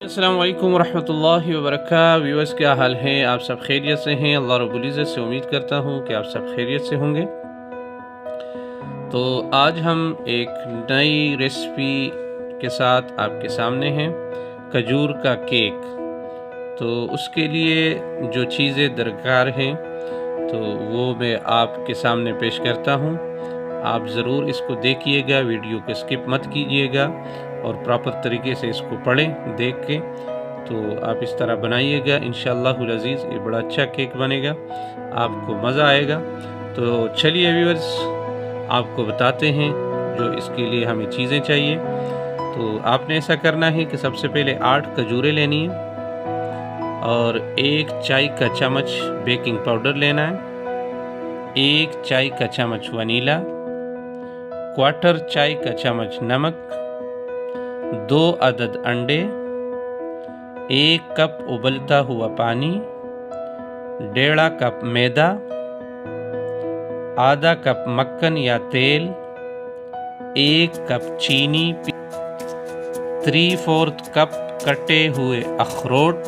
अस्सलाम वालेकुम रहमतुल्लाहि व बरकातहू। व्यूअर्स, क्या हाल है? आप सब खैरियत से हैं? अल्लाह रब्बुल इज़्ज़त से उम्मीद करता हूँ कि आप सब खैरियत से होंगे। तो आज हम एक नई रेसिपी के साथ आपके सामने हैं, खजूर का केक। तो उसके लिए जो चीज़ें दरकार हैं तो वो मैं आपके सामने पेश करता हूँ। आप ज़रूर इसको देखिएगा, वीडियो को स्किप मत कीजिएगा और प्रॉपर तरीके से इसको पढ़ें देख के। तो आप इस तरह बनाइएगा, इंशाअल्लाहुल अज़ीज़ ये बड़ा अच्छा केक बनेगा, आपको मज़ा आएगा। तो चलिए व्यूअर्स, आपको बताते हैं जो इसके लिए हमें चीज़ें चाहिए। तो आपने ऐसा करना है कि सबसे पहले 8 खजूरें लेनी है और 1 चाय का चम्मच बेकिंग पाउडर लेना है, 1 चाय का चम्मच वनीला, 1/4 चाय का चम्मच नमक, 2 अदद अंडे, 1 कप उबलता हुआ पानी, 1.5 कप मैदा, आधा कप मक्खन या तेल, 1 कप चीनी, 3/4 कप कटे हुए अखरोट।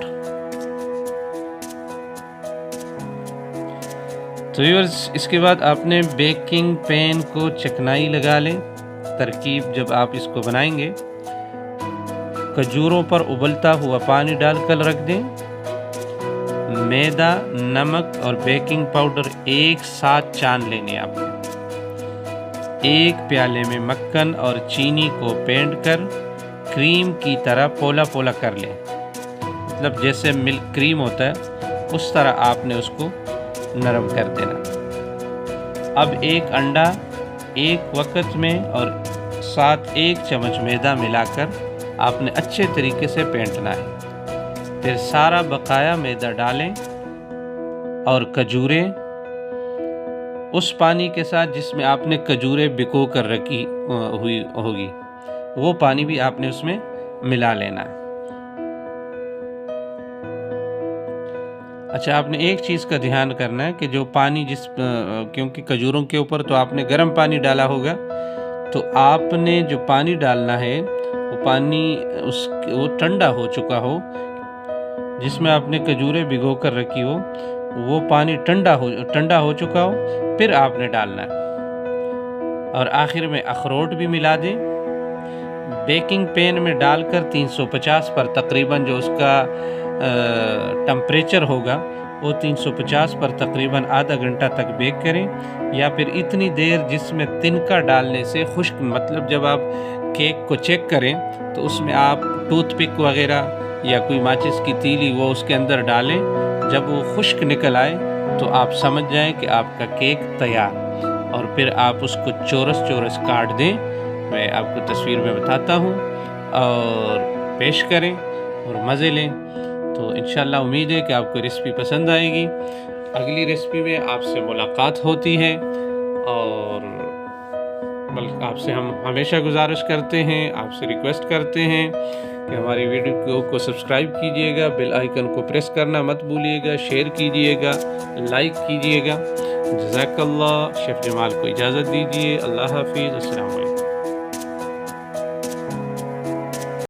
तो व्यूअर्स, इसके बाद आपने बेकिंग पैन को चिकनाई लगा लें। तरकीब जब आप इसको बनाएंगे, खजूरों पर उबलता हुआ पानी डालकर रख दें। मैदा, नमक और बेकिंग पाउडर एक साथ छान लेंगे आपने। 1 प्याले में मक्खन और चीनी को फेंट कर क्रीम की तरह पोला पोला कर लें। मतलब जैसे मिल्क क्रीम होता है उस तरह आपने उसको नरम कर देना। अब 1 अंडा एक वक्त में और साथ 1 चम्मच मैदा मिलाकर आपने अच्छे तरीके से फेंटना है। फिर सारा बकाया मैदा डालें और खजूरें उस पानी के साथ जिसमें आपने खजूरें भिगो कर रखी हुई होगी, वो पानी भी आपने उसमें मिला लेना है। अच्छा, आपने एक चीज़ का ध्यान करना है कि जो पानी क्योंकि खजूरों के ऊपर तो आपने गर्म पानी डाला होगा, तो आपने जो पानी डालना है वो पानी वो ठंडा हो चुका हो, जिसमें आपने खजूरें भिगो कर रखी हो, वो पानी ठंडा हो चुका हो, फिर आपने डालना है। और आखिर में अखरोट भी मिला दें। बेकिंग पैन में डालकर 350 पर तकरीबन जो उसका टेम्परेचर होगा वो 350 पर तकरीबन आधा घंटा तक बेक करें, या फिर इतनी देर जिसमें तिनका डालने से खुश्क, मतलब जब आप केक को चेक करें तो उसमें आप टूथपिक वगैरह या कोई माचिस की तीली वो उसके अंदर डालें। जब वो खुश्क निकल आए तो आप समझ जाएं कि आपका केक तैयार। और फिर आप उसको चौरस चौरस काट दें, मैं आपको तस्वीर में बताता हूँ, और पेश करें और मज़े लें। तो इंशाअल्लाह उम्मीद है कि आपको रेसिपी पसंद आएगी। अगली रेसिपी में आपसे मुलाकात होती है, और बल्कि आपसे हम हमेशा गुजारिश करते हैं, आपसे रिक्वेस्ट करते हैं कि हमारी वीडियो को सब्सक्राइब कीजिएगा, बेल आइकन को प्रेस करना मत भूलिएगा, शेयर कीजिएगा, लाइक कीजिएगा। जज़ाकल्लाह। शेफ़ जमाल को इजाज़त दीजिए। अल्लाह हाफ़िज़। अस्सलाम वालेकुम।